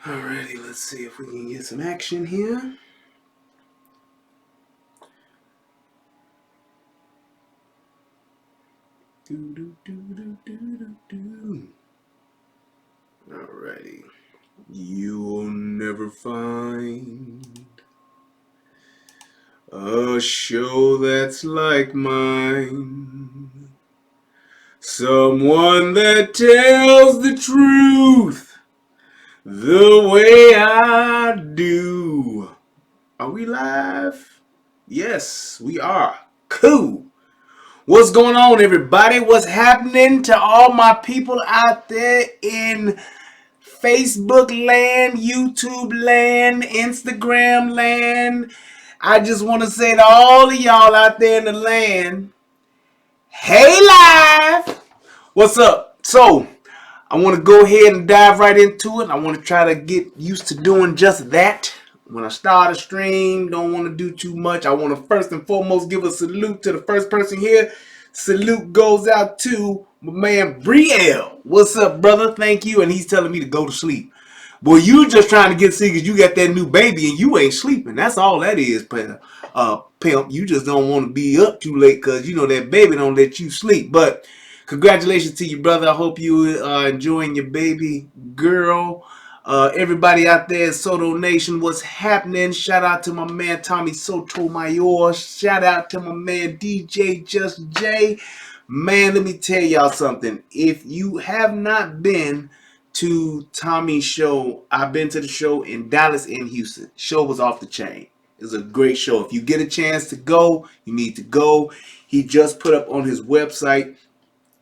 Alrighty, let's see if we can get some action here. Alrighty. You'll never find a show that's like mine. Someone that tells the truth the way I do. Are we live? Yes, we are. Cool. What's going on, everybody? What's happening to all my people out there in Facebook land, YouTube land, Instagram land? I just want to say to all of y'all out there in the land, hey, live! What's up? So, I want to go ahead and dive right into it. I want to try to get used to doing just that. When I start a stream, don't want to do too much. I want to first and foremost give a salute to the first person here. Salute goes out to my man Brielle. What's up, brother? Thank you. And he's telling me to go to sleep. Boy, you just trying to get sick because you got that new baby and you ain't sleeping. That's all that is, pimp. You just don't want to be up too late because you know that baby don't let you sleep. But congratulations to you, brother. I hope you are enjoying your baby girl. Everybody out there in Soto Nation, what's happening? Shout out to my man Tommy Sotomayor. Shout out to my man DJ Just J. Man, let me tell y'all something. If you have not been to Tommy's show, I've been to the show in Dallas and Houston. Show was off the chain. It was a great show. If you get a chance to go, you need to go. He just put up on his website,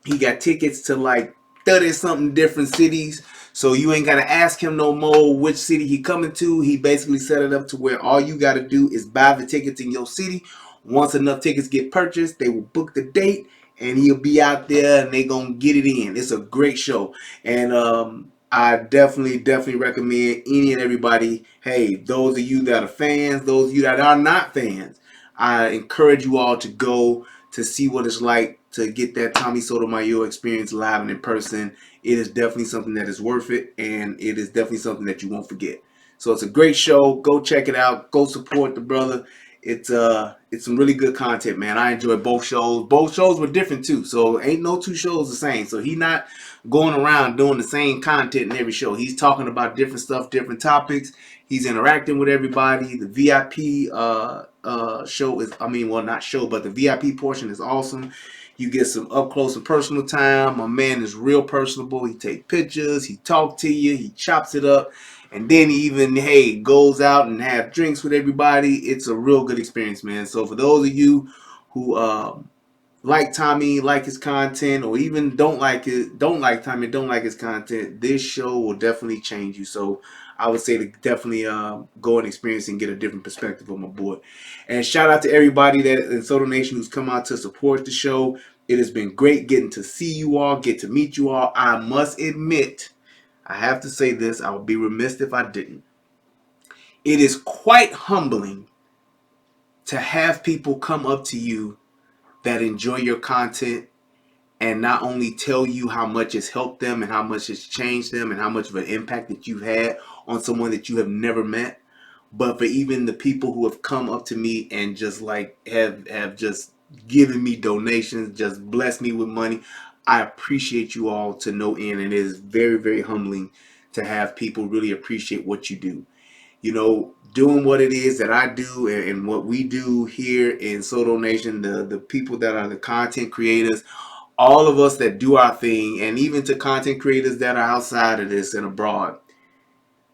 he got tickets to like 30 something different cities. So you ain't got to ask him no more which city he coming to. He basically set it up to where all you got to do is buy the tickets in your city. Once enough tickets get purchased, they will book the date and he'll be out there and they going to get it in. It's a great show. And I definitely recommend any and everybody. Hey, those of you that are fans, those of you that are not fans, I encourage you all to go to see what it's like to get that Tommy Sotomayor experience live and in person. It is definitely something that is worth it, and it is definitely something that you won't forget. So it's a great show. Go check it out. Go support the brother. It's some really good content, man. I enjoyed both shows. Both shows were different too, so ain't no two shows the same. So he not going around doing the same content in every show. He's talking about different stuff, different topics. He's interacting with everybody. The VIP show is, I mean, well, not show, but the VIP portion is awesome. You get some up close and personal time. My man is real personable. He take pictures. He talk to you. He chops it up. And then he even, hey, goes out and have drinks with everybody. It's a real good experience, man. So for those of you who like Tommy, like his content, or even don't like it, don't like Tommy, don't like his content, this show will definitely change you. So I would say to definitely go and experience and get a different perspective on my boy. And shout out to everybody that in Soto Nation who's come out to support the show. It has been great getting to see you all, get to meet you all. I must admit, I have to say this, I would be remiss if I didn't. It is quite humbling to have people come up to you that enjoy your content and not only tell you how much it's helped them and how much it's changed them and how much of an impact that you've had on someone that you have never met, but for even the people who have come up to me and just like have just given me donations, just blessed me with money. I appreciate you all to no end, and it is very humbling to have people really appreciate what you do. You know, doing what it is that I do and what we do here in Soto Nation, the people that are the content creators, all of us that do our thing, and even to content creators that are outside of this and abroad.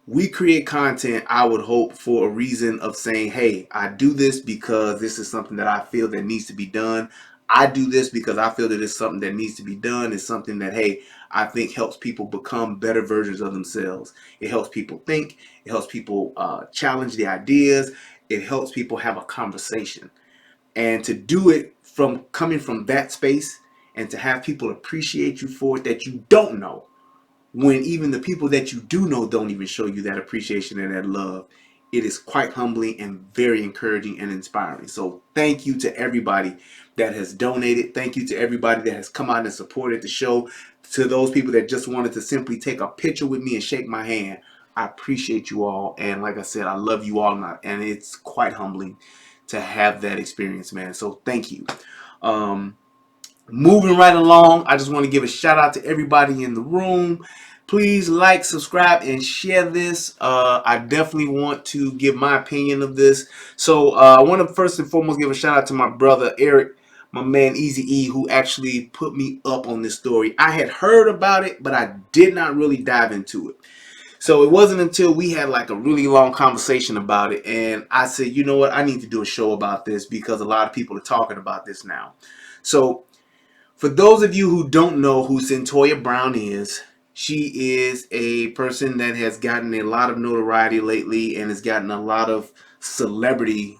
We create content, I would hope, for a reason of saying, hey, I do this because this is something that I feel that needs to be done. I do this because I feel that it's something that needs to be done. It's something that, hey, I think helps people become better versions of themselves. It helps people think. It helps people challenge the ideas. It helps people have a conversation. And to do it from coming from that space and to have people appreciate you for it that you don't know, when even the people that you do know don't even show you that appreciation and that love, it is quite humbling and very encouraging and inspiring. So thank you to everybody that has donated. Thank you to everybody that has come out and supported the show. To those people that just wanted to simply take a picture with me and shake my hand, I appreciate you all, and like I said, I love you all, and it's quite humbling to have that experience, man. So thank you. Um, Moving right along, I just want to give a shout out to everybody in the room. Please like, subscribe, and share this. I definitely want to give my opinion of this. So I want to first and foremost give a shout out to my brother Eric, my man Easy E, who actually put me up on this story. I had heard about it, but I did not really dive into it. So it wasn't until we had like a really long conversation about it, and I said, you know what, I need to do a show about this because a lot of people are talking about this now. So for those of you who don't know who Cyntoia Brown is, she is a person that has gotten a lot of notoriety lately and has gotten a lot of celebrity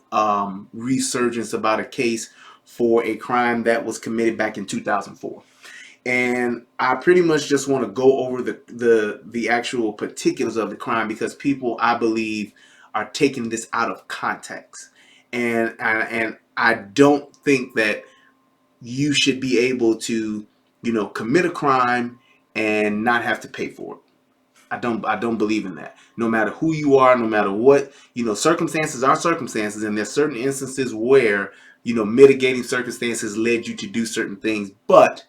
resurgence about a case for a crime that was committed back in 2004. And I pretty much just want to go over the actual particulars of the crime because people, I believe, are taking this out of context, and I don't think that you should be able to, commit a crime and not have to pay for it. I don't believe in that. No matter who you are, no matter what, circumstances are circumstances, and there's certain instances where, mitigating circumstances led you to do certain things, but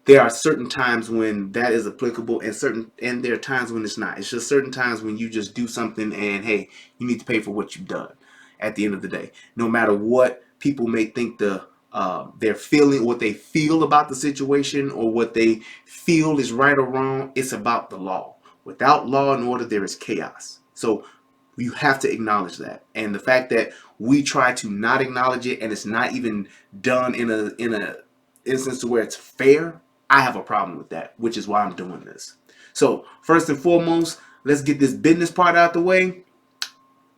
there are certain times when that is applicable and there are times when it's not. It's just certain times when you just do something and hey, you need to pay for what you've done at the end of the day. No matter what people may think they're feeling, what they feel about the situation or what they feel is right or wrong, it's about the law. Without law and order, there is chaos. So you have to acknowledge that. And the fact that we try to not acknowledge it and it's not even done in a instance to where it's fair, I have a problem with that, which is why I'm doing this. So first and foremost, let's get this business part out the way.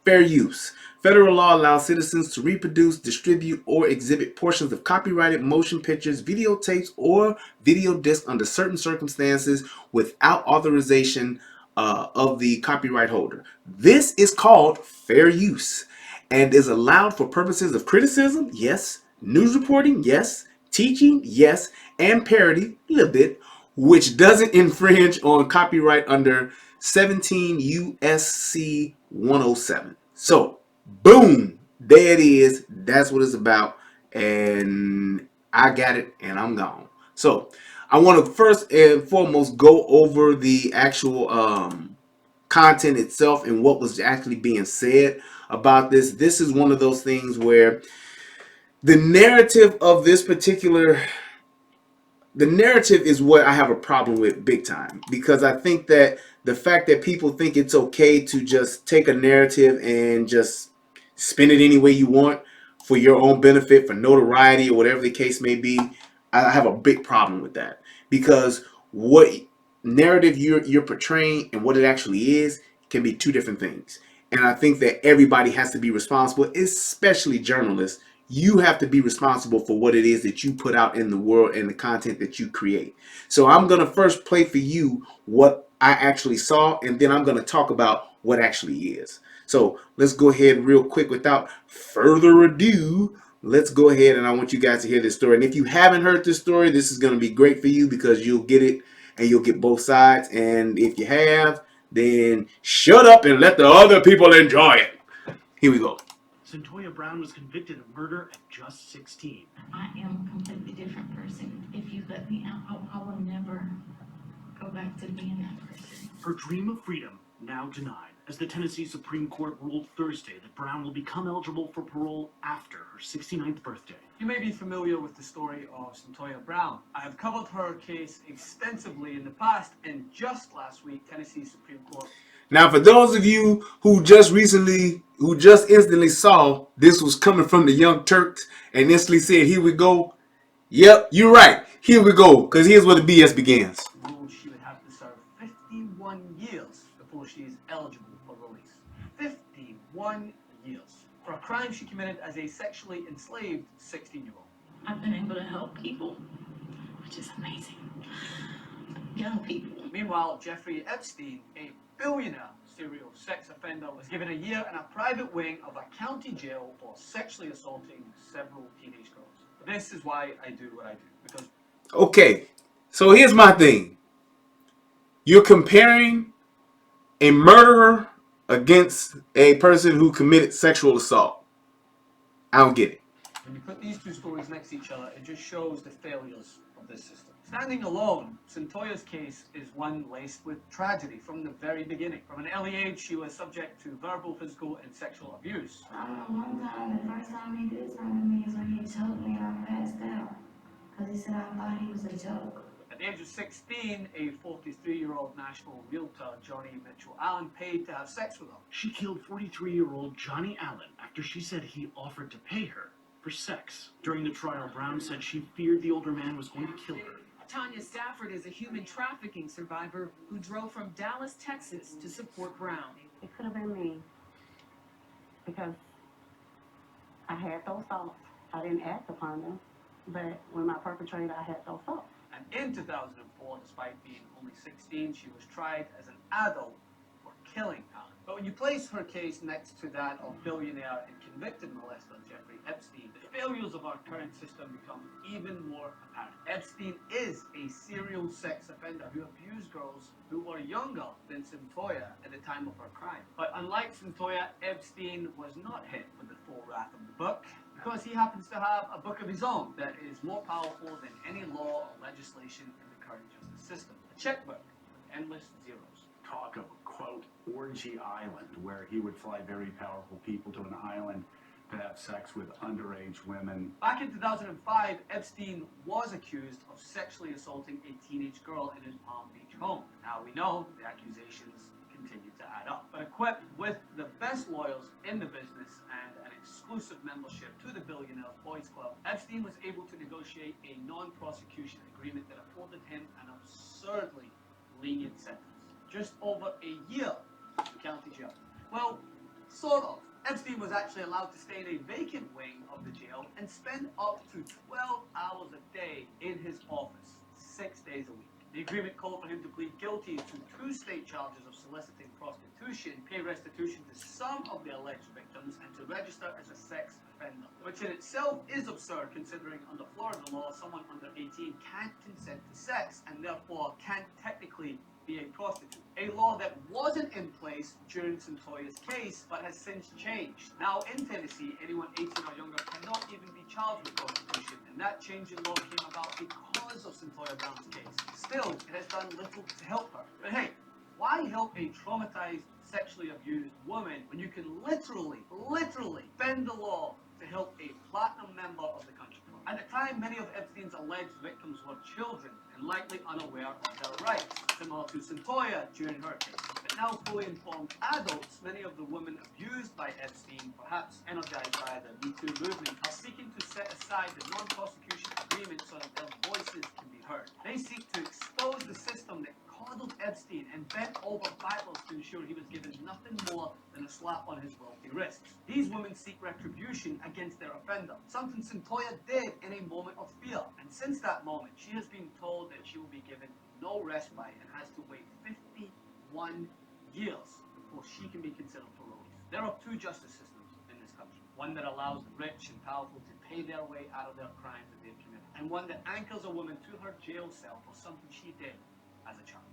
Fair use. Federal law allows citizens to reproduce, distribute, or exhibit portions of copyrighted motion pictures, videotapes, or video discs under certain circumstances without authorization of the copyright holder. This is called fair use and is allowed for purposes of criticism, yes, news reporting, yes, teaching, yes, and parody, a little bit, which doesn't infringe on copyright under 17 USC 107. So, boom, there it is. That's what it's about. And I got it and I'm gone. So, I want to first and foremost go over the actual content itself and what was actually being said about this. This is one of those things where the narrative of this particular the narrative is what I have a problem with big time, because I think that the fact that people think it's okay to just take a narrative and just spin it any way you want for your own benefit, for notoriety or whatever the case may be, I have a big problem with that, because what narrative you're portraying and what it actually is can be two different things. And I think that everybody has to be responsible, especially journalists. You have to be responsible for what it is that you put out in the world and the content that you create. So I'm going to first play for you what I actually saw, and then I'm going to talk about what actually is. So let's go ahead real quick without further ado. Let's go ahead, and I want you guys to hear this story. And if you haven't heard this story, this is going to be great for you because you'll get it and you'll get both sides. And if you have, then shut up and let the other people enjoy it. Here we go. Cyntoia Brown was convicted of murder at just 16. I am a completely different person. If you let me out, I will never go back to being that person. Her dream of freedom now denied, as the Tennessee Supreme Court ruled Thursday that Brown will become eligible for parole after her 69th birthday. You may be familiar with the story of Cyntoia Brown. I have covered her case extensively in the past, and just last week, Tennessee Supreme Court. Now, for those of you who just instantly saw this was coming from the Young Turks and instantly said, here we go. Yep, you're right. Here we go. Because here's where the BS begins. Ruled she would have to serve 51 years before she is eligible for release. 51 years. For a crime she committed as a sexually enslaved 16-year-old. I've been able to help people, which is amazing. Young people. Meanwhile, Jeffrey Epstein, a billionaire serial sex offender, was given a year in a private wing of a county jail for sexually assaulting several teenage girls. This is why I do what I do. Because okay, so here's my thing. You're comparing a murderer against a person who committed sexual assault. I don't get it. When you put these two stories next to each other, it just shows the failures of this system. Standing alone, Cyntoia's case is one laced with tragedy from the very beginning. From an early age, she was subject to verbal, physical, and sexual abuse. I don't know, one time, the first time he did something to me is when he choked me and I passed out. Because he said I thought he was a joke. At the age of 16, a 43-year-old Nashville realtor, Johnny Mitchell Allen, paid to have sex with her. She killed 43-year-old Johnny Allen after she said he offered to pay her for sex. During the trial, Brown said she feared the older man was going to kill her. Tanya Stafford is a human trafficking survivor who drove from Dallas, Texas to support Brown. It could have been me because I had those thoughts. I didn't act upon them, but when my perpetrator, I had those thoughts. And in 2004, despite being only 16, she was tried as an adult for killing Allen. But when you place her case next to that of billionaire and convicted molester Jeffrey Epstein, the failures of our current system become even more apparent. Epstein is a serial sex offender who abused girls who were younger than Cyntoia at the time of her crime. But unlike Cyntoia, Epstein was not hit with the full wrath of the book, because he happens to have a book of his own that is more powerful than any law or legislation in the current justice system. A checkbook with endless zeros. Talk of a, quote, orgy island, where he would fly very powerful people to an island to have sex with underage women. Back in 2005, Epstein was accused of sexually assaulting a teenage girl in his Palm Beach home. Now we know the accusations continue to add up. But equipped with the best lawyers in the business and an exclusive membership to the Billionaires Boys Club, Epstein was able to negotiate a non-prosecution agreement that afforded him an absurdly lenient sentence. Just over a year in county jail. Well, sort of. Epstein was actually allowed to stay in a vacant wing of the jail and spend up to 12 hours a day in his office, 6 days a week. The agreement called for him to plead guilty to 2 state charges of soliciting prostitution, pay restitution to some of the alleged victims, and to register as a sex offender. Which in itself is absurd, considering under Florida law, someone under 18 can't consent to sex and therefore can't technically be a prostitute. A law that wasn't in place during Cyntoia's case, but has since changed. Now in Tennessee, anyone 18 or younger cannot even be charged with prostitution, and that change in law came about because of Cyntoia Brown's case. Still, it has done little to help her. But hey, why help a traumatized, sexually abused woman when you can literally bend the law to help a platinum member of the country? At the time, many of Epstein's alleged victims were children and likely unaware of their rights, similar to Cyntoia during her case. But now fully informed adults, many of the women abused by Epstein, perhaps energized by the Me Too movement, are seeking to set aside the non-prosecution agreement so that their voices can be heard. They seek to expose the system that coddled Epstein and bent over backwards to ensure he was given nothing more than a slap on his wealthy wrists. These women seek retribution against their offender, something Cyntoia did in a moment of fear. And since that moment, she has been told that she will be given no respite and has to wait 51 years before she can be considered for release. There are 2 justice systems in this country. One that allows the rich and powerful to pay their way out of their crimes that they've committed, and one that anchors a woman to her jail cell for something she did as a child.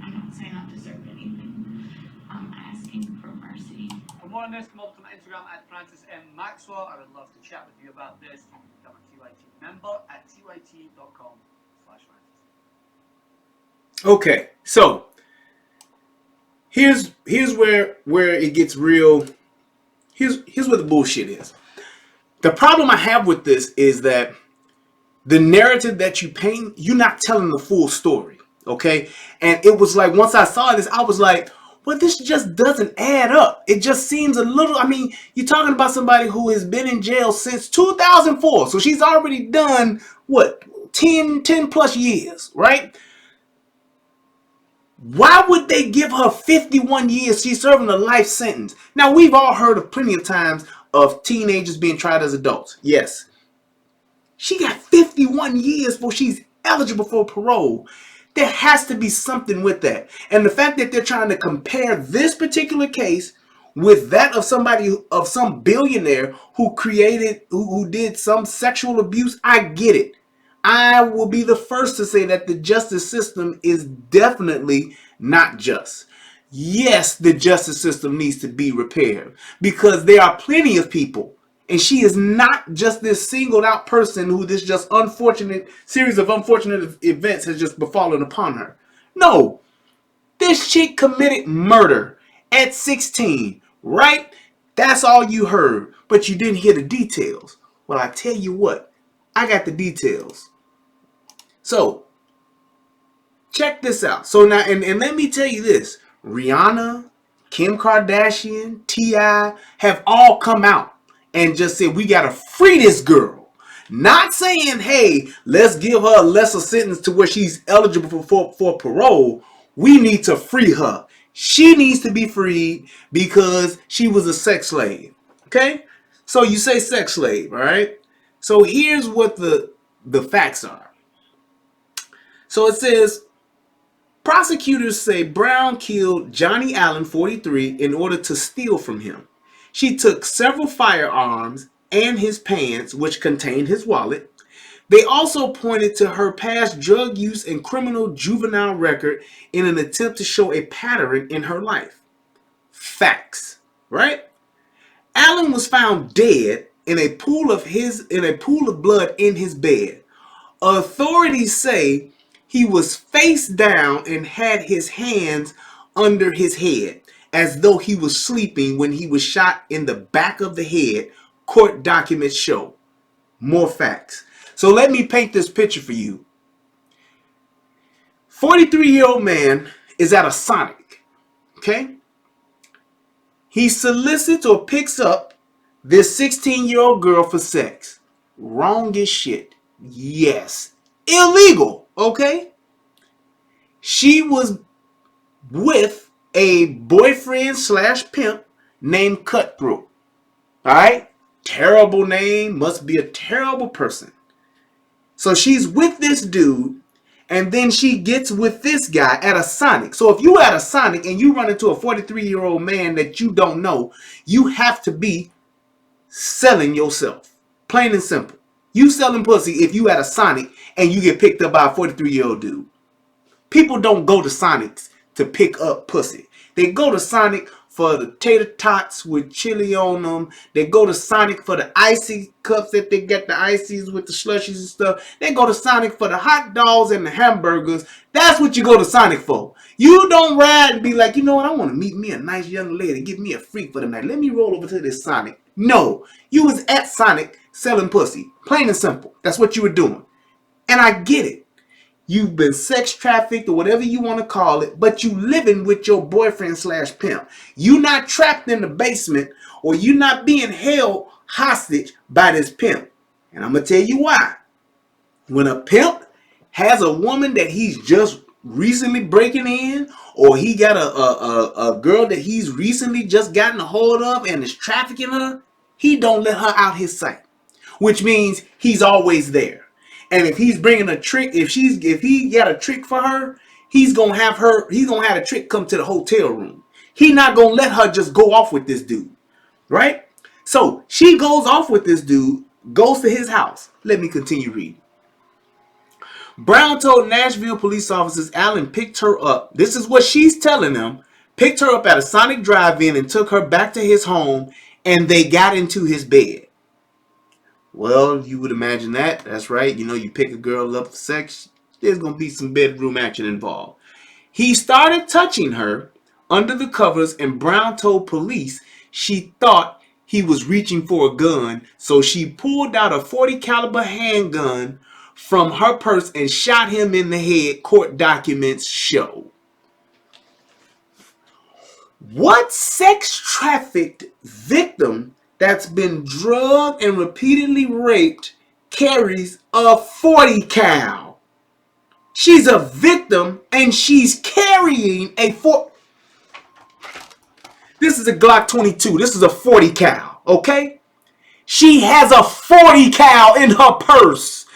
I'm not saying I deserve anything. I'm asking for mercy. For more on this, come over to my Instagram at Francis M. Maxwell. I would love to chat with you about this. You can become a TYT member at tyt.com/Francis. Okay, so here's where it gets real. Here's where the bullshit is. The problem I have with this is that the narrative that you paint, you're not telling the full story. Okay, and it was like, once I saw this, I was like, well, this just doesn't add up. It just seems a little, I mean, you're talking about somebody who has been in jail since 2004. So she's already done, what, 10 plus years, right? Why would they give her 51 years? She's serving a life sentence. Now, we've all heard of plenty of times of teenagers being tried as adults. Yes. She got 51 years before she's eligible for parole. There has to be something with that. And the fact that they're trying to compare this particular case with that of somebody, of some billionaire who did some sexual abuse, I get it. I will be the first to say that the justice system is definitely not just. yes, the justice system needs to be repaired because there are plenty of people, and she is not just this singled out person who this just unfortunate series of unfortunate events has just befallen upon her. No, this chick committed murder at 16, right? That's all you heard, but you didn't hear the details. Well, I tell you what, I got the details. So, check this out. So now, and let me tell you this. Rihanna, Kim Kardashian, T.I. have all come out and just said, we got to free this girl. Not saying, hey, let's give her a lesser sentence to where she's eligible for parole. We need to free her. She needs to be freed because she was a sex slave. Okay? So you say sex slave, all right? So here's what the facts are. So it says, prosecutors say Brown killed Johnny Allen, 43, in order to steal from him. She took several firearms and his pants, which contained his wallet. They also pointed to her past drug use and criminal juvenile record in an attempt to show a pattern in her life. Facts, right? Allen was found dead in a pool of blood in his bed. Authorities say he was face down and had his hands under his head as though he was sleeping when he was shot in the back of the head, court documents show. More facts. So let me paint this picture for you. 43-year-old man is at a Sonic, okay? He solicits or picks up this 16-year-old girl for sex. Wrong as shit. Yes. Illegal, okay? She was with a boyfriend / pimp named Cutthroat. Alright? Terrible name. Must be a terrible person. So she's with this dude, and then she gets with this guy at a Sonic. So if you at a Sonic and you run into a 43-year-old man that you don't know, you have to be selling yourself. Plain and simple. You selling pussy if you at a Sonic and you get picked up by a 43-year-old dude. People don't go to Sonics to pick up pussy. They go to Sonic for the tater tots with chili on them. They go to Sonic for the icy cups that they get, the ices with the slushies and stuff. They go to Sonic for the hot dogs and the hamburgers. That's what you go to Sonic for. You don't ride and be like, you know what, I want to meet me a nice young lady, give me a freak for the night. Let me roll over to this Sonic. No, you was at Sonic selling pussy. Plain and simple. That's what you were doing. And I get it. You've been sex trafficked or whatever you want to call it, but you living with your boyfriend / pimp. You not trapped in the basement or you not being held hostage by this pimp. And I'm going to tell you why. When a pimp has a woman that he's just recently breaking in, or he got a girl that he's recently just gotten a hold of and is trafficking her, he don't let her out his sight, which means he's always there. And if he's bringing a trick, if he got a trick for her, he's gonna have a trick come to the hotel room. He not gonna let her just go off with this dude, right? So she goes off with this dude, goes to his house. Let me continue reading. Brown told Nashville police officers Allen picked her up. This is what she's telling them. Picked her up at a Sonic drive-in and took her back to his home, and they got into his bed. Well, you would imagine that. That's right. You know, you pick a girl up for sex, there's going to be some bedroom action involved. He started touching her under the covers, and Brown told police she thought he was reaching for a gun, so she pulled out a .40 caliber handgun from her purse and shot him in the head, court documents show. What sex trafficked victim that's been drugged and repeatedly raped carries a .40 cal? She's a victim and she's carrying a This is a Glock 22. This is a .40 cal, okay? She has a .40 cal in her purse,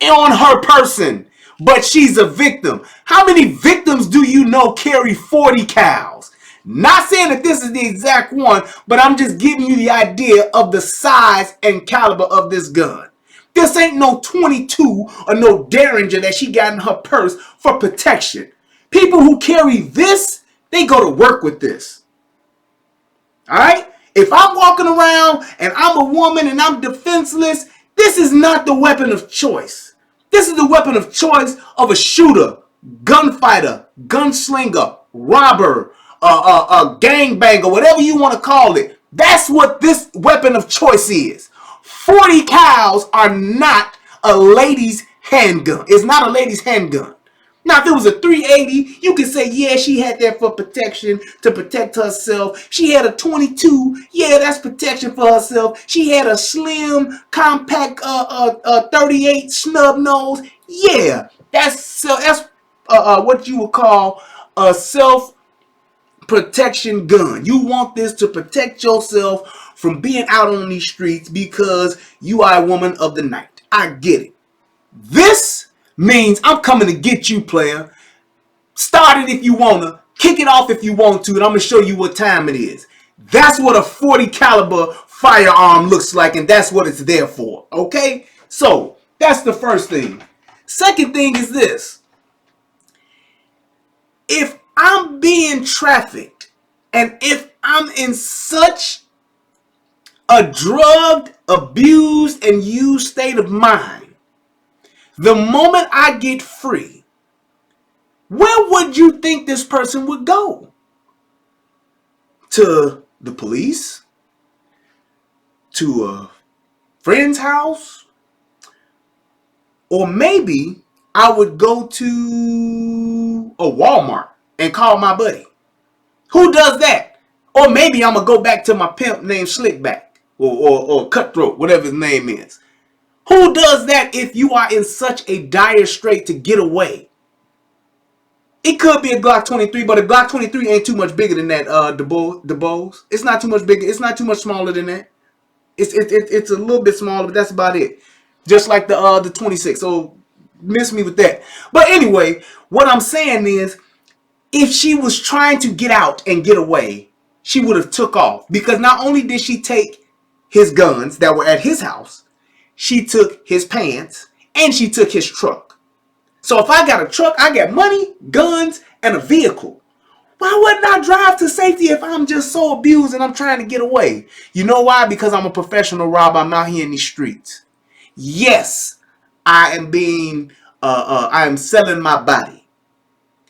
on her person, but she's a victim. How many victims do you know carry .40 cals? Not saying that this is the exact one, but I'm just giving you the idea of the size and caliber of this gun. This ain't no 22 or no Derringer that she got in her purse for protection. People who carry this They go to work with this. All right? If I'm walking around and I'm a woman and I'm defenseless, this is not the weapon of choice. This is the weapon of choice of a shooter, gunfighter, gunslinger, robber, a gangbanger, whatever you want to call it. That's what this weapon of choice is. 40 cals are not a lady's handgun. It's not a lady's handgun. Now, if it was a 380, you could say, yeah, she had that for protection, to protect herself. She had a 22. Yeah, that's protection for herself. She had a slim, compact 38 snub nose. Yeah, that's what you would call a self-protection gun. You want this to protect yourself from being out on these streets because you are a woman of the night. I get it. This means I'm coming to get you, player. Start it if you want to. Kick it off if you want to. And I'm going to show you what time it is. That's what a 40 caliber firearm looks like. And that's what it's there for. Okay? So, that's the first thing. Second thing is this. If I'm being trafficked and if I'm in such a drugged, abused, and used state of mind, the moment I get free, where would you think this person would go? To the police? To a friend's house? Or maybe I would go to a Walmart and call my buddy. Who does that? Or maybe I'm going to go back to my pimp named Slickback or Cutthroat, whatever his name is. Who does that if you are in such a dire strait to get away? It could be a Glock 23, but a Glock 23 ain't too much bigger than that, DeBose. It's not too much bigger. It's not too much smaller than that. It's a little bit smaller, but that's about it. Just like the 26. So miss me with that. But anyway, what I'm saying is, if she was trying to get out and get away, she would have took off. Because not only did she take his guns that were at his house, she took his pants and she took his truck. So if I got a truck, I got money, guns, and a vehicle. Why wouldn't I drive to safety if I'm just so abused and I'm trying to get away? You know why? Because I'm a professional robber. I'm out here in these streets. Yes, I am selling my body.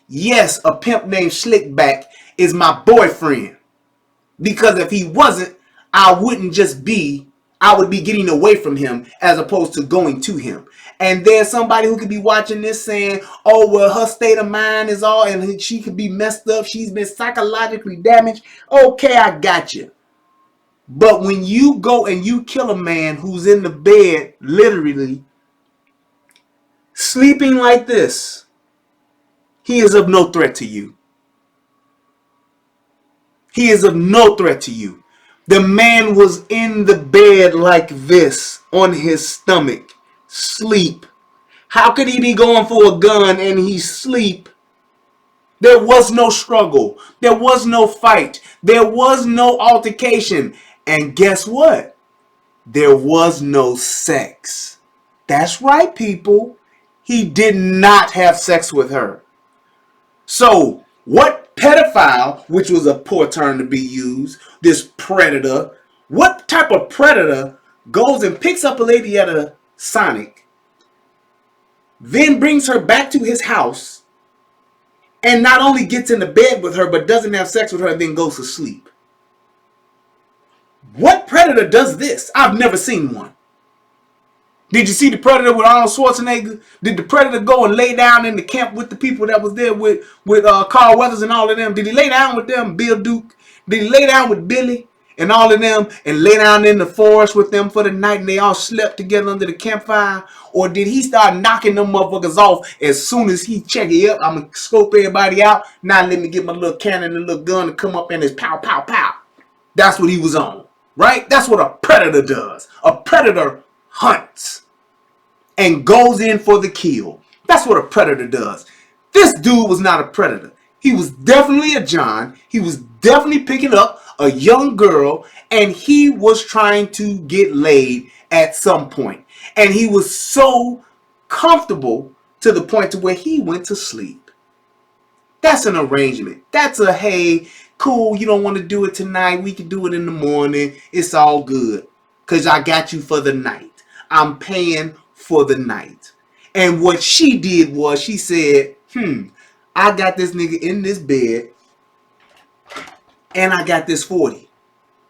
Yes, a pimp named Slickback is my boyfriend. Because if he wasn't, I would be getting away from him as opposed to going to him. And there's somebody who could be watching this saying, oh, well, her state of mind is all, and she could be messed up. She's been psychologically damaged. Okay, I got you. But when you go and you kill a man who's in the bed, literally, sleeping like this, he is of no threat to you. He is of no threat to you. The man was in the bed like this, on his stomach, sleep. How could he be going for a gun and he sleep? There was no struggle. There was no fight. There was no altercation. And guess what? There was no sex. That's right, people. He did not have sex with her. So, what pedophile, which was a poor term to be used, this predator, what type of predator goes and picks up a lady at a Sonic, then brings her back to his house, and not only gets into bed with her, but doesn't have sex with her and then goes to sleep? What predator does this? I've never seen one. Did you see the Predator with Arnold Schwarzenegger? Did the Predator go and lay down in the camp with the people that was there with Carl Weathers and all of them? Did he lay down with them, Bill Duke? Did he lay down with Billy and all of them and lay down in the forest with them for the night and they all slept together under the campfire? Or did he start knocking them motherfuckers off as soon as he check it up? I'm going to scope everybody out. Now let me get my little cannon and little gun and come up and it's pow, pow, pow. That's what he was on, right? That's what a predator does. A predator hunts and goes in for the kill. That's what a predator does. This dude was not a predator. He was definitely a John. He was definitely picking up a young girl and he was trying to get laid at some point. And he was so comfortable to the point to where he went to sleep. That's an arrangement. That's a, hey, cool, you don't want to do it tonight. We can do it in the morning. It's all good. Because I got you for the night. I'm paying for the night. And what she did was she said, I got this nigga in this bed and I got this 40.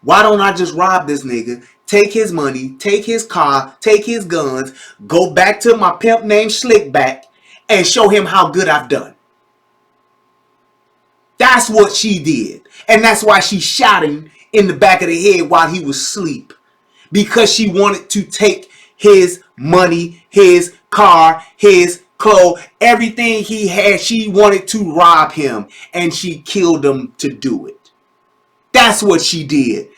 Why don't I just rob this nigga, take his money, take his car, take his guns, go back to my pimp named Slickback and show him how good I've done. That's what she did. And that's why she shot him in the back of the head while he was asleep. Because she wanted to take his money, his car, his clothes, everything he had. She wanted to rob him. And she killed him to do it. That's what she did.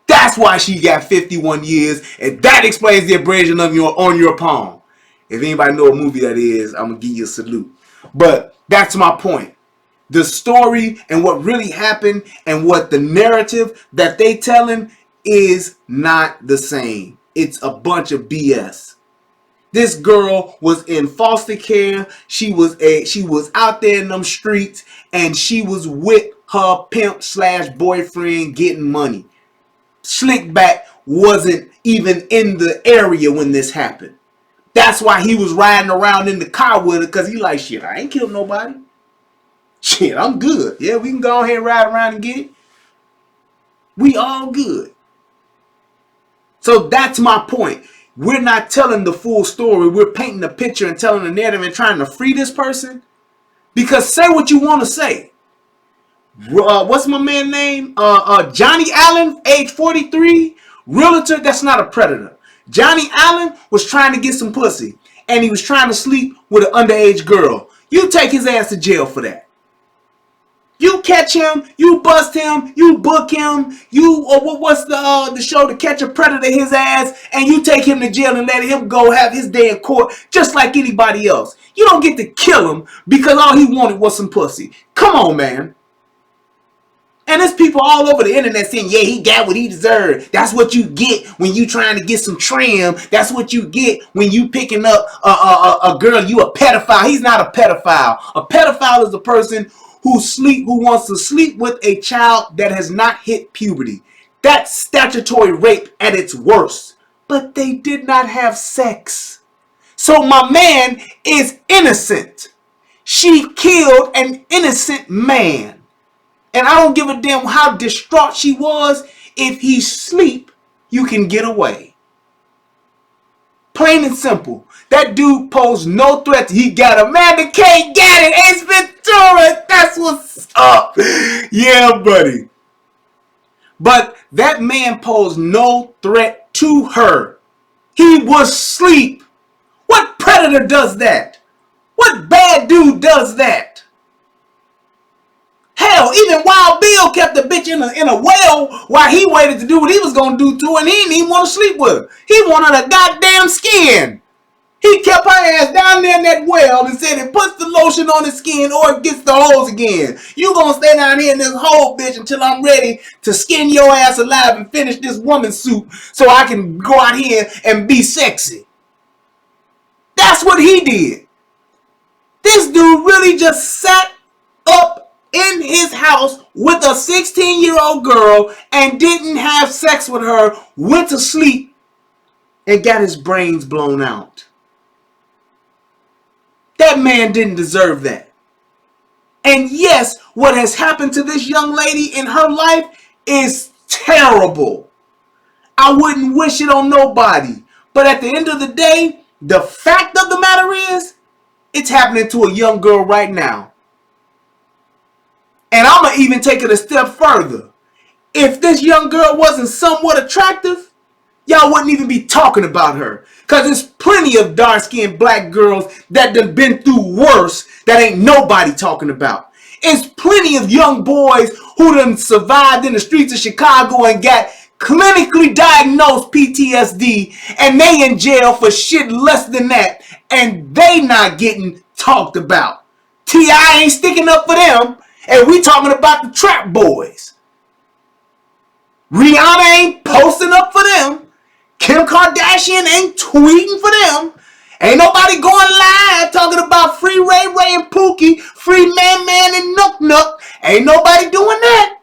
That's why she got 51 years. And that explains the abrasion of on your palm. If anybody know what movie that is, I'm going to give you a salute. But that's my point. The story and what really happened and what the narrative that they telling is not the same. It's a bunch of BS. This girl was in foster care. She was out there in them streets and she was with her pimp / boyfriend getting money. Slickback wasn't even in the area when this happened. That's why he was riding around in the car with her, because he like, shit, I ain't killed nobody. Shit, I'm good. Yeah, we can go ahead and ride around and get it. We all good. So that's my point. We're not telling the full story. We're painting a picture and telling a narrative and trying to free this person. Because say what you want to say. What's my man's name? Johnny Allen, age 43, realtor. That's not a predator. Johnny Allen was trying to get some pussy. And he was trying to sleep with an underage girl. You take his ass to jail for that. You catch him, you bust him, you book him, what's the show, To Catch a Predator, his ass, and you take him to jail and let him go have his day in court just like anybody else. You don't get to kill him because all he wanted was some pussy. Come on, man. And there's people all over the internet saying, yeah, he got what he deserved. That's what you get when you trying to get some trim. That's what you get when you picking up a girl. You a pedophile. He's not a pedophile. A pedophile is a person who wants to sleep with a child that has not hit puberty. That's statutory rape at its worst. But they did not have sex. So my man is innocent. She killed an innocent man. And I don't give a damn how distraught she was. If he sleep, you can get away. Plain and simple. That dude posed no threat. He got a man that can't get it. Ace Ventura. That's what's up. Yeah, buddy. But that man posed no threat to her. He was asleep. What predator does that? What bad dude does that? Hell, even Wild Bill kept the bitch in a well while he waited to do what he was going to do to her, and he didn't even want to sleep with her. He wanted her goddamn skin. He kept her ass down there in that well and said it puts the lotion on his skin or it gets the holes again. You gonna stay down here in this hole, bitch, until I'm ready to skin your ass alive and finish this woman soup so I can go out here and be sexy. That's what he did. This dude really just sat up in his house with a 16-year-old girl and didn't have sex with her, went to sleep, and got his brains blown out. That man didn't deserve that. And yes, what has happened to this young lady in her life is terrible. I wouldn't wish it on nobody. But at the end of the day, the fact of the matter is, it's happening to a young girl right now. And I'm going to even take it a step further. If this young girl wasn't somewhat attractive, y'all wouldn't even be talking about her. Because there's plenty of dark-skinned black girls that done been through worse that ain't nobody talking about. It's plenty of young boys who done survived in the streets of Chicago and got clinically diagnosed PTSD, and they in jail for shit less than that, and they not getting talked about. T.I. ain't sticking up for them. And we talking about the trap boys. Rihanna ain't posting up for them. Kim Kardashian ain't tweeting for them. Ain't nobody going live talking about free Ray Ray and Pookie, free Man Man and Nook Nook. Ain't nobody doing that.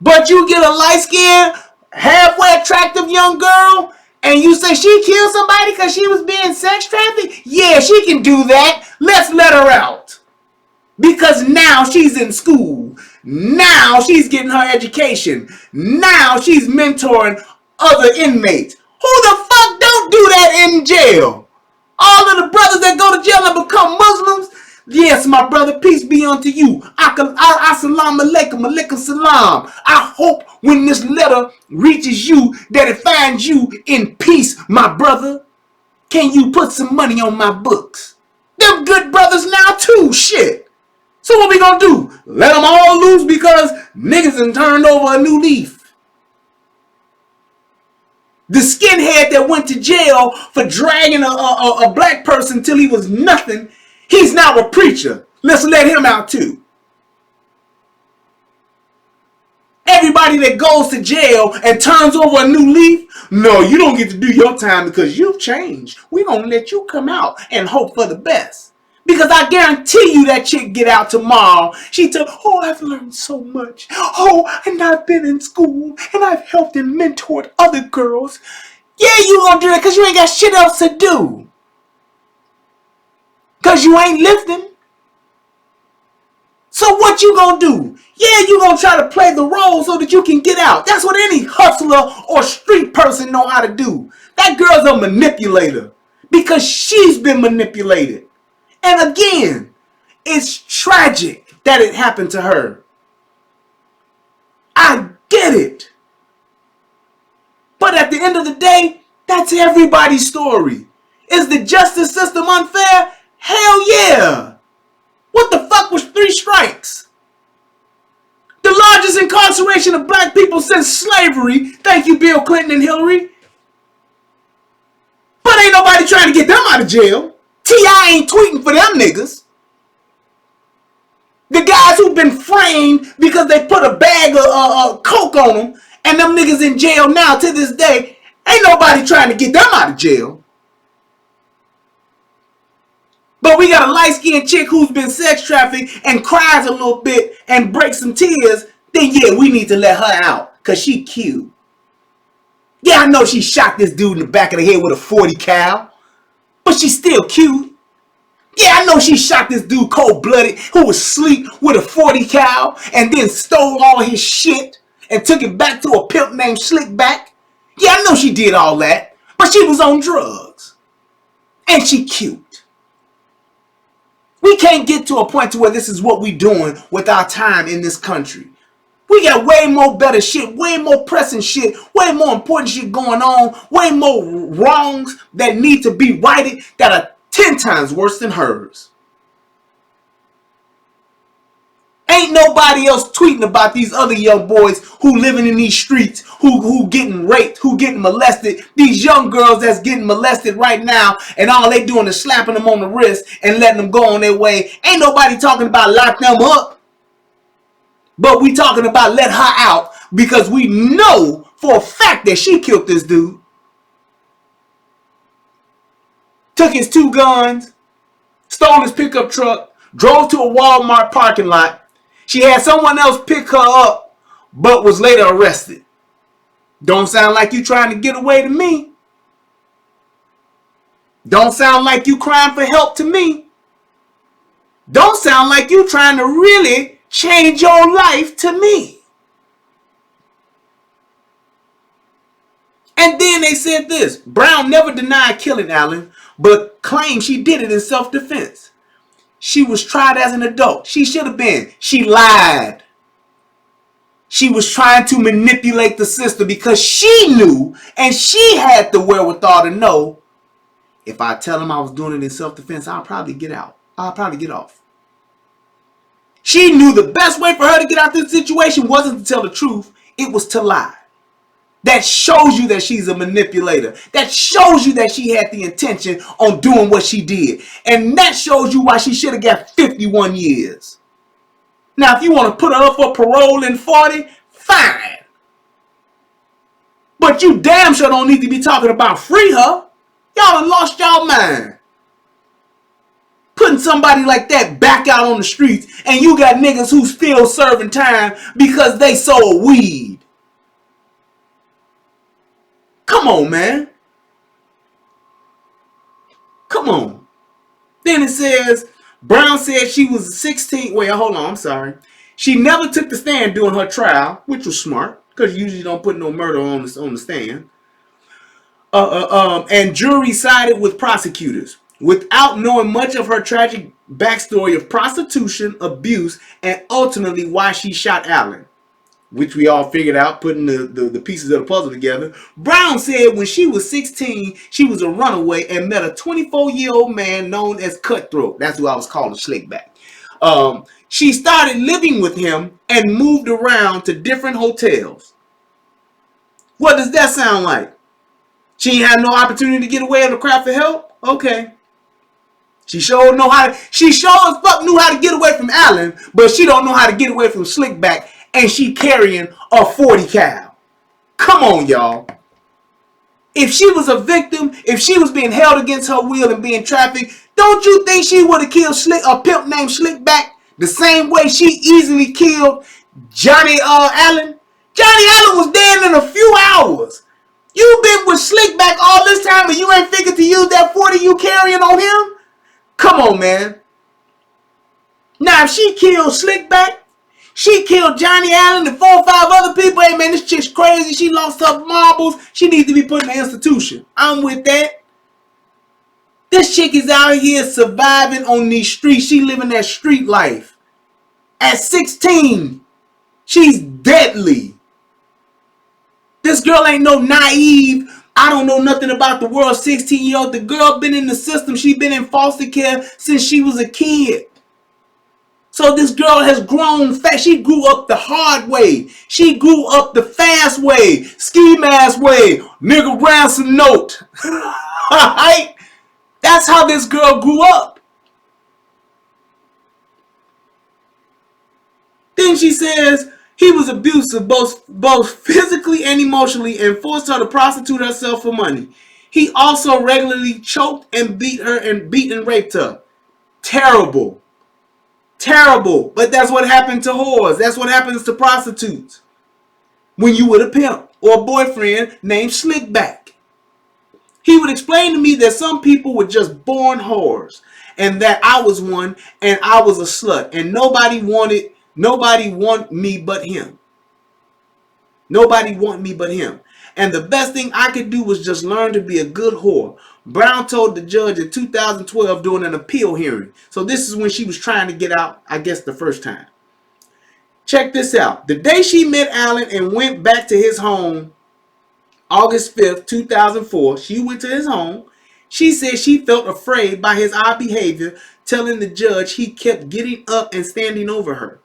But you get a light-skinned, halfway attractive young girl, and you say she killed somebody because she was being sex trafficked? Yeah, she can do that. Let's let her out. Because now she's in school. Now she's getting her education. Now she's mentoring other inmates. Who the fuck don't do that in jail? All of the brothers that go to jail and become Muslims? Yes, my brother, peace be unto you. Assalamu alaikum, alaikum salam. I hope when this letter reaches you that it finds you in peace, my brother. Can you put some money on my books? Them good brothers now too, shit. So what we gonna do? Let them all loose because niggas done turned over a new leaf. The skinhead that went to jail for dragging a black person till he was nothing, he's now a preacher. Let's let him out too. Everybody that goes to jail and turns over a new leaf, no, you don't get to do your time because you've changed. We're going to let you come out and hope for the best. Because I guarantee you that chick get out tomorrow. She told, oh, I've learned so much. Oh, and I've been in school and I've helped and mentored other girls. Yeah, you gonna do that because you ain't got shit else to do. Because you ain't lifting. So what you gonna do? Yeah, you gonna try to play the role so that you can get out. That's what any hustler or street person know how to do. That girl's a manipulator because she's been manipulated. And again, it's tragic that it happened to her. I get it. But at the end of the day, that's everybody's story. Is the justice system unfair? Hell yeah. What the fuck was 3 strikes? The largest incarceration of black people since slavery. Thank you, Bill Clinton and Hillary. But ain't nobody trying to get them out of jail. T.I. ain't tweeting for them niggas. The guys who've been framed because they put a bag of coke on them and them niggas in jail now to this day, ain't nobody trying to get them out of jail. But we got a light-skinned chick who's been sex trafficked and cries a little bit and breaks some tears, then yeah, we need to let her out because she cute. Yeah, I know she shot this dude in the back of the head with a 40 cal, but she's still cute. Yeah, I know she shot this dude cold-blooded who was asleep with a 40 cal and then stole all his shit and took it back to a pimp named Slickback. Yeah, I know she did all that, but she was on drugs. And she cute. We can't get to a point to where this is what we doing with our time in this country. We got way more better shit, way more pressing shit, way more important shit going on, way more wrongs that need to be righted that are 10 times worse than hers. Ain't nobody else tweeting about these other young boys who living in these streets, who getting raped, who getting molested. These young girls that's getting molested right now, and all they doing is slapping them on the wrist and letting them go on their way. Ain't nobody talking about lock them up. But we talking about let her out because we know for a fact that she killed this dude. Took his 2 guns, stole his pickup truck, drove to a Walmart parking lot. She had someone else pick her up, but was later arrested. Don't sound like you trying to get away to me. Don't sound like you crying for help to me. Don't sound like you trying to really change your life to me. And then they said this. Brown never denied killing Allen, but claimed she did it in self-defense. She was tried as an adult. She should have been. She lied. She was trying to manipulate the system because she knew and she had the wherewithal to know if I tell him I was doing it in self-defense, I'll probably get out. I'll probably get off. She knew the best way for her to get out of this situation wasn't to tell the truth. It was to lie. That shows you that she's a manipulator. That shows you that she had the intention on doing what she did. And that shows you why she should have got 51 years. Now, if you want to put her up for parole in 40, fine. But you damn sure don't need to be talking about free her. Y'all done lost y'all mind. Putting somebody like that back out on the streets, and you got niggas who still serving time because they sold weed. Come on, man. Come on. Then it says, Brown said she was 16. Wait, hold on, I'm sorry. She never took the stand during her trial, which was smart, because you usually don't put no murder on the stand. And jury sided with prosecutors without knowing much of her tragic backstory of prostitution, abuse, and ultimately why she shot Allen, which we all figured out putting the pieces of the puzzle together. Brown said when she was 16, she was a runaway and met a 24-year-old man known as Cutthroat. That's who I was calling Slickback. She started living with him and moved around to different hotels. What does that sound like? She ain't had no opportunity to get away on the cry for help? Okay. She sure as fuck knew how to get away from Allen, but she don't know how to get away from Slickback, and she carrying a 40 cal. Come on, y'all. If she was a victim, if she was being held against her will and being trafficked, don't you think she would have killed a pimp named Slickback the same way she easily killed Johnny Allen? Johnny Allen was dead in a few hours. You been with Slickback all this time and you ain't figured to use that 40 you carrying on him? Come on, man. Now, if she killed Slickback, she killed Johnny Allen and 4 or 5 other people. Hey, man, this chick's crazy. She lost her marbles. She needs to be put in an institution. I'm with that. This chick is out here surviving on these streets. She living that street life. At 16, she's deadly. This girl ain't no naive, I don't know nothing about the world 16-year-old. The girl been in the system. She been in foster care since she was a kid. So this girl has grown fast. She grew up the hard way. She grew up the fast way. Ski mask way. Nigga ransom note. Alright? That's how this girl grew up. Then she says he was abusive both physically and emotionally and forced her to prostitute herself for money. He also regularly choked and beat and raped her. Terrible. Terrible. But that's what happened to whores. That's what happens to prostitutes. When you with a pimp or a boyfriend named Slickback. He would explain to me that some people were just born whores. And that I was one and I was a slut. And nobody want me but him. Nobody want me but him. And the best thing I could do was just learn to be a good whore. Brown told the judge in 2012 during an appeal hearing. So this is when she was trying to get out, I guess, the first time. Check this out. The day she met Allen and went back to his home, August 5th, 2004, she went to his home. She said she felt afraid by his odd behavior, telling the judge he kept getting up and standing over her.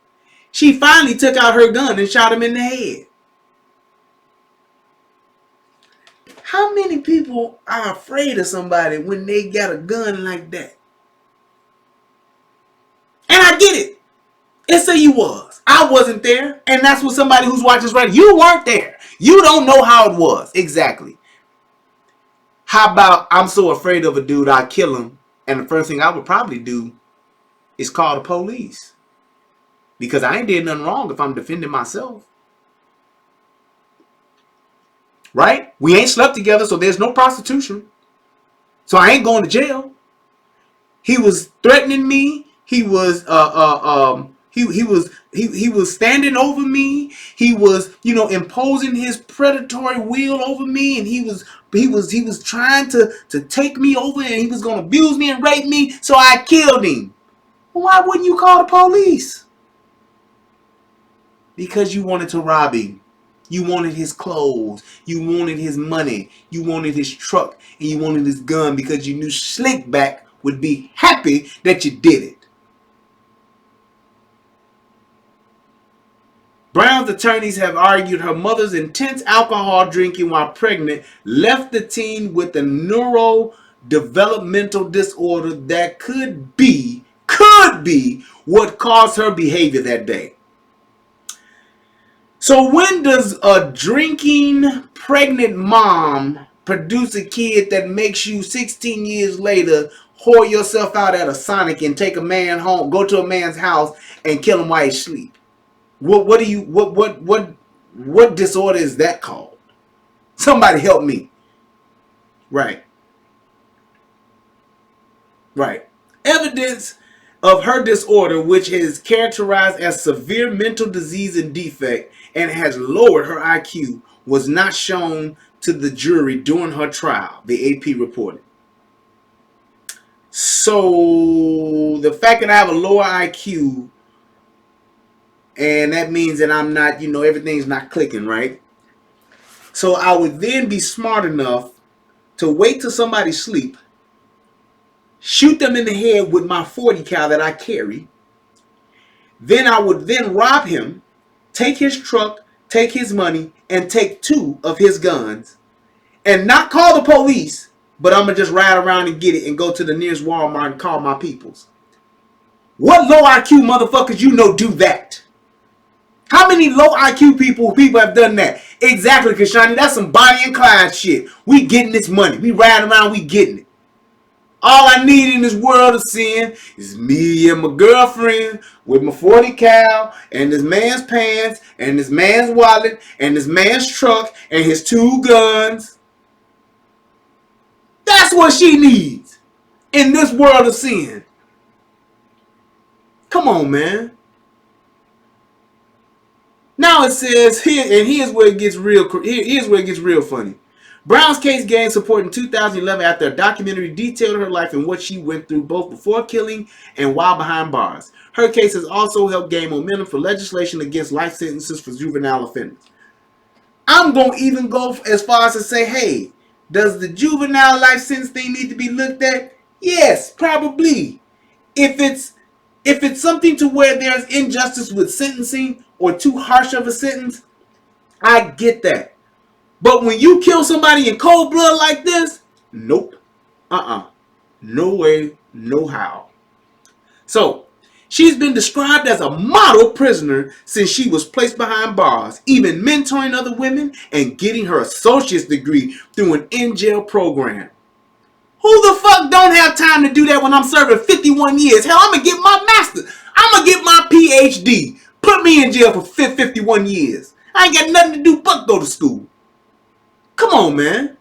She finally took out her gun and shot him in the head. How many people are afraid of somebody when they got a gun like that? And I get it. Let's say you was. I wasn't there. And that's what somebody who's watching this right. You weren't there. You don't know how it was. Exactly. How about I'm so afraid of a dude I kill him, and the first thing I would probably do is call the police. Because I ain't did nothing wrong if I'm defending myself. Right? We ain't slept together, so there's no prostitution. So I ain't going to jail. He was threatening me. He was he was standing over me. He was, imposing his predatory will over me, and he was trying to take me over, and he was gonna abuse me and rape me, so I killed him. Well, why wouldn't you call the police? Because you wanted to rob him. You wanted his clothes. You wanted his money. You wanted his truck. And you wanted his gun because you knew Slickback would be happy that you did it. Brown's attorneys have argued her mother's intense alcohol drinking while pregnant left the teen with a neurodevelopmental disorder that could be what caused her behavior that day. So when does a drinking pregnant mom produce a kid that makes you 16 years later whore yourself out at a Sonic and take a man home, go to a man's house and kill him while he's asleep? What disorder is that called? Somebody help me. Right. Right. Evidence of her disorder, which is characterized as severe mental disease and defect and has lowered her IQ, was not shown to the jury during her trial, the AP reported. So the fact that I have a lower IQ, and that means that I'm not, everything's not clicking, right? So I would then be smart enough to wait till somebody sleep, shoot them in the head with my 40 cal that I carry. Then I would then rob him, take his truck, take his money, and take 2 of his guns, and not call the police, but I'm going to just ride around and get it and go to the nearest Walmart and call my peoples. What low IQ motherfuckers do that? How many low IQ people have done that? Exactly, Kashani. That's some Bonnie and Clyde shit. We getting this money. We riding around, we getting it. All I need in this world of sin is me and my girlfriend with my 40 cal and this man's pants and this man's wallet and this man's truck and his 2 guns. That's what she needs in this world of sin. Come on, man. Now it says here, and here's where it gets real. Here's where it gets real funny. Brown's case gained support in 2011 after a documentary detailed her life and what she went through both before killing and while behind bars. Her case has also helped gain momentum for legislation against life sentences for juvenile offenders. I'm going to even go as far as to say, hey, does the juvenile life sentence thing need to be looked at? Yes, probably. If it's something to where there's injustice with sentencing or too harsh of a sentence, I get that. But when you kill somebody in cold blood like this, nope. No way, no how. So, she's been described as a model prisoner since she was placed behind bars, even mentoring other women and getting her associate's degree through an in-jail program. Who the fuck don't have time to do that when I'm serving 51 years? Hell, I'm going to get my master's. I'm going to get my PhD. Put me in jail for 51 years. I ain't got nothing to do but go to school. Come on, man.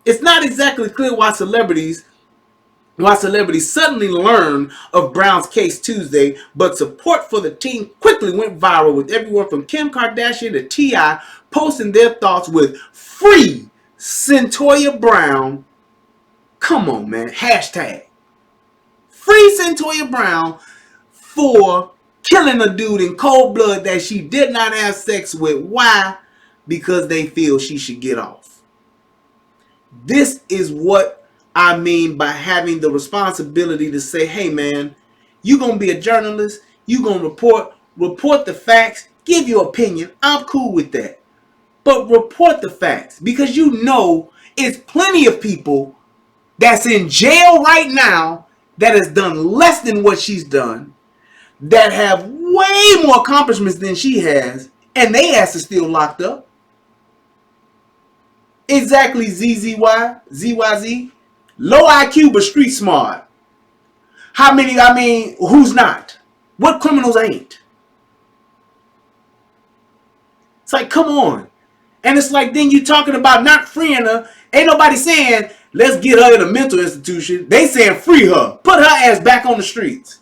It's not exactly clear why celebrities suddenly learned of Brown's case Tuesday, but support for the teen quickly went viral, with everyone from Kim Kardashian to T.I. posting their thoughts with "Free Cyntoia Brown." Come on, man. Hashtag Free Cyntoia Brown for killing a dude in cold blood that she did not have sex with. Why? Because they feel she should get off. This is what I mean by having the responsibility to say, hey man, you're going to be a journalist. You're going to report the facts, give your opinion. I'm cool with that. But report the facts, because it's plenty of people that's in jail right now that has done less than what she's done, that have way more accomplishments than she has, and they ass are still locked up. Exactly, ZYZ. Low IQ but street smart. How many, who's not? What criminals ain't? It's like, come on. And it's like, then you talking about not freeing her. Ain't nobody saying, let's get her in a mental institution. They saying free her. Put her ass back on the streets.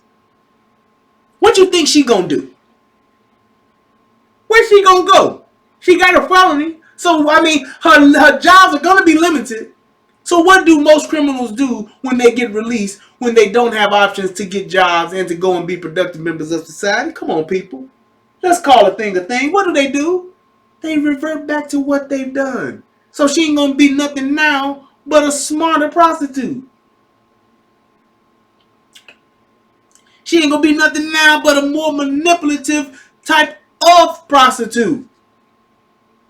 What you think she gonna do? Where's she gonna go? She got a felony. So, her jobs are gonna be limited. So what do most criminals do when they get released, when they don't have options to get jobs and to go and be productive members of society? Come on, people. Let's call a thing a thing. What do? They revert back to what they've done. So she ain't going to be nothing now but a smarter prostitute. She ain't going to be nothing now but a more manipulative type of prostitute.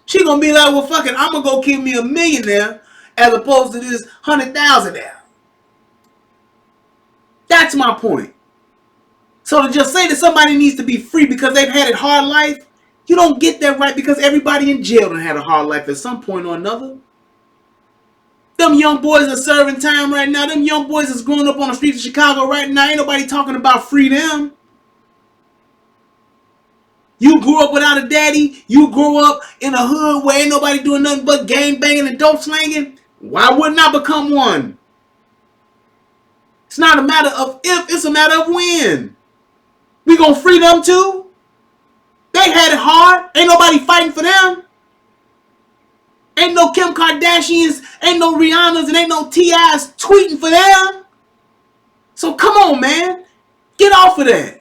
She going to be like, well, fuck it, I'm going to go kill me a millionaire as opposed to this 100,000 there. That's my point. So to just say that somebody needs to be free because they've had a hard life, you don't get that right, because everybody in jail done had a hard life at some point or another. Them young boys are serving time right now. Them young boys is growing up on the streets of Chicago right now. Ain't nobody talking about freedom. You grew up without a daddy. You grew up in a hood where ain't nobody doing nothing but gang banging and dope slanging. Why wouldn't I become one? It's not a matter of if, it's a matter of when. We gonna free them too? They had it hard. Ain't nobody fighting for them. Ain't no Kim Kardashians, ain't no Rihannas, and ain't no T.I.s tweeting for them. So come on, man. Get off of that.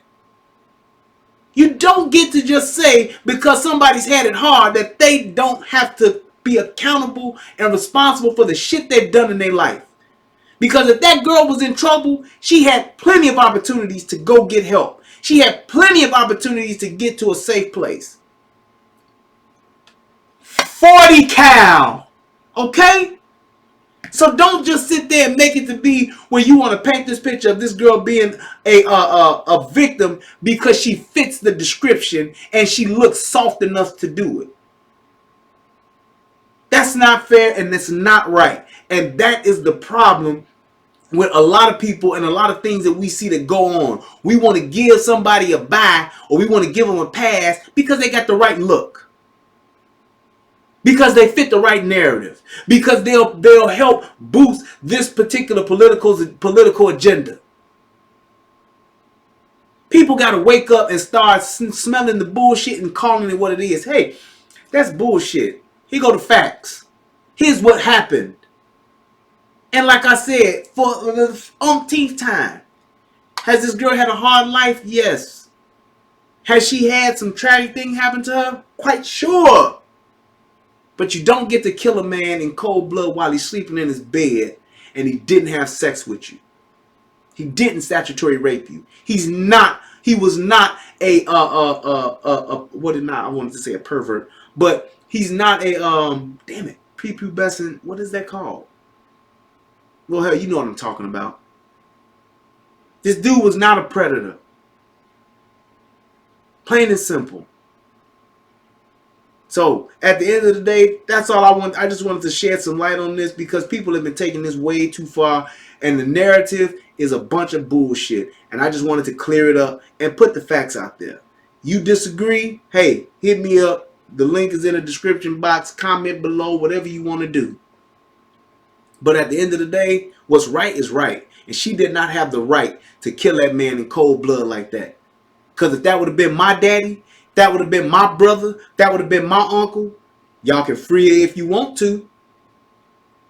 You don't get to just say because somebody's had it hard that they don't have to be accountable and responsible for the shit they've done in their life. Because if that girl was in trouble, she had plenty of opportunities to go get help. She had plenty of opportunities to get to a safe place. 40 cal. Okay? So don't just sit there and make it to be where you want to paint this picture of this girl being a victim because she fits the description and she looks soft enough to do it. That's not fair and it's not right. And that is the problem with a lot of people and a lot of things that we see that go on. We want to give somebody a bye or we want to give them a pass because they got the right look. Because they fit the right narrative. Because they'll help boost this particular political agenda. People got to wake up and start smelling the bullshit and calling it what it is. Hey, that's bullshit. Here go the facts. Here's what happened. And like I said, for the umpteenth time, has this girl had a hard life? Yes. Has she had some tragic thing happen to her? Quite sure. But you don't get to kill a man in cold blood while he's sleeping in his bed and he didn't have sex with you. He didn't statutory rape you. He was not a I wanted to say a pervert, but he's not a prepubescent, what is that called? Well, hell, you know what I'm talking about. This dude was not a predator. Plain and simple. So, at the end of the day, that's all I want. I just wanted to shed some light on this because people have been taking this way too far and the narrative is a bunch of bullshit. And I just wanted to clear it up and put the facts out there. You disagree? Hey, hit me up. The link is in the description box. Comment below, whatever you want to do. But at the end of the day, what's right is right. And she did not have the right to kill that man in cold blood like that. Because if that would have been my daddy, that would have been my brother, that would have been my uncle, y'all can free her if you want to.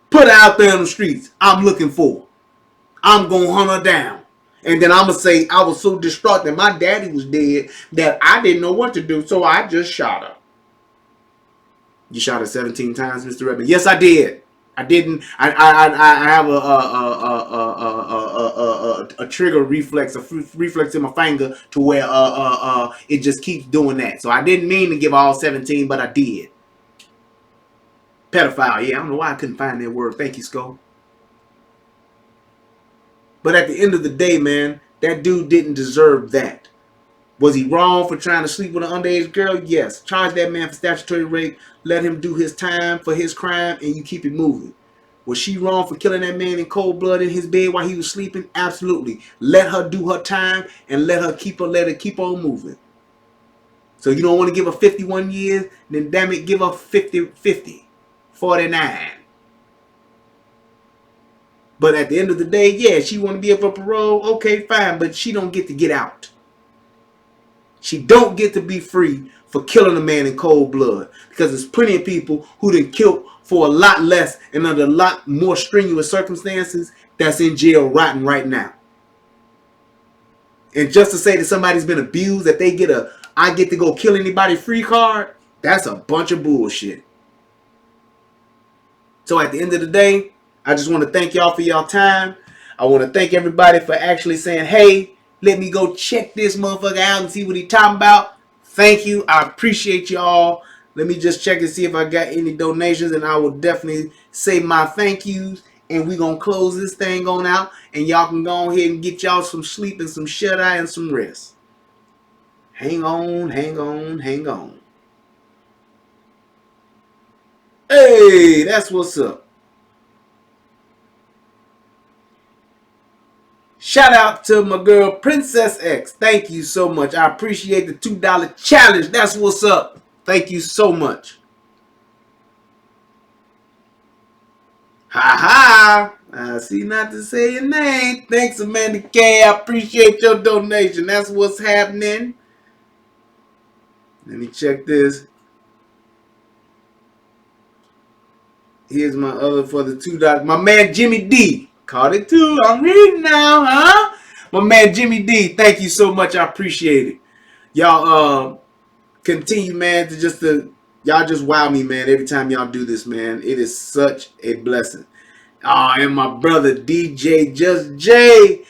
Put her out there on the streets. I'm looking for her. I'm going to hunt her down. And then I'm going to say I was so distraught that my daddy was dead that I didn't know what to do, so I just shot her. You shot her 17 times, Mr. Redman? Yes, I did. I didn't. I have a trigger reflex, a reflex in my finger to where it just keeps doing that. So I didn't mean to give all 17, but I did. Pedophile. Yeah, I don't know why I couldn't find that word. Thank you, Skull. But at the end of the day, man, that dude didn't deserve that. Was he wrong for trying to sleep with an underage girl? Yes. Charge that man for statutory rape. Let him do his time for his crime, and you keep it moving. Was she wrong for killing that man in cold blood in his bed while he was sleeping? Absolutely. Let her do her time and let her keep on moving. So you don't want to give her 51 years? Then damn it, give her 50, 49. But at the end of the day, yeah, she want to be up for parole. Okay, fine, but she don't get to get out. She don't get to be free for killing a man in cold blood. Because there's plenty of people who done killed for a lot less and under a lot more strenuous circumstances that's in jail rotting right now. And just to say that somebody's been abused, that they get a I get to go kill anybody free card, that's a bunch of bullshit. So at the end of the day, I just want to thank y'all for y'all time. I want to thank everybody for actually saying, hey, let me go check this motherfucker out and see what he's talking about. Thank you. I appreciate y'all. Let me just check and see if I got any donations, and I will definitely say my thank yous. And we're going to close this thing on out, and y'all can go ahead and get y'all some sleep and some shut-eye and some rest. Hang on, hang on, hang on. Hey, that's what's up. Shout out to my girl Princess X. Thank you so much. I appreciate the $2 challenge. That's what's up. Thank you so much. Ha ha. I see not to say your name. Thanks, Amanda K. I appreciate your donation. That's what's happening. Let me check this. Here's my other for the $2. My man Jimmy D. Caught it too. I'm reading now, huh? My man Jimmy D. Thank you so much. I appreciate it. Y'all continue, man, y'all just wow me, man, every time y'all do this, man. It is such a blessing. And my brother DJ Just J,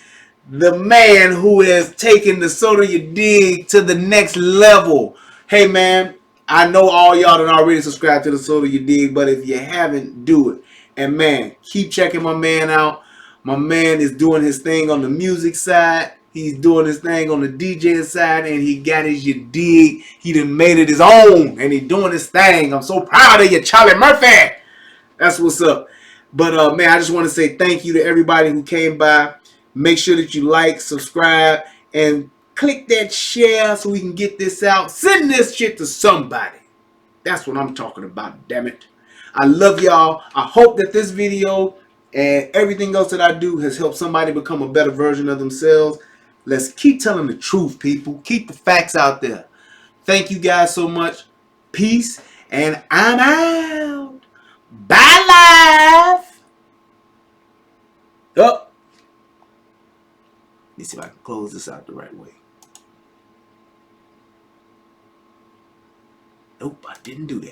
the man who has taken the Soda You Dig to the next level. Hey, man, I know all y'all that already subscribed to the Soda You Dig, but if you haven't, do it. And, man, keep checking my man out. My man is doing his thing on the music side. He's doing his thing on the DJ side, and he got his You Dig. He done made it his own, and he doing his thing. I'm so proud of you, Charlie Murphy. That's what's up. But, man, I just want to say thank you to everybody who came by. Make sure that you like, subscribe, and click that share so we can get this out. Send this shit to somebody. That's what I'm talking about, damn it. I love y'all. I hope that this video and everything else that I do has helped somebody become a better version of themselves. Let's keep telling the truth, people. Keep the facts out there. Thank you guys so much. Peace, and I'm out. Bye, life. Oh. Let me see if I can close this out the right way. Nope, I didn't do that.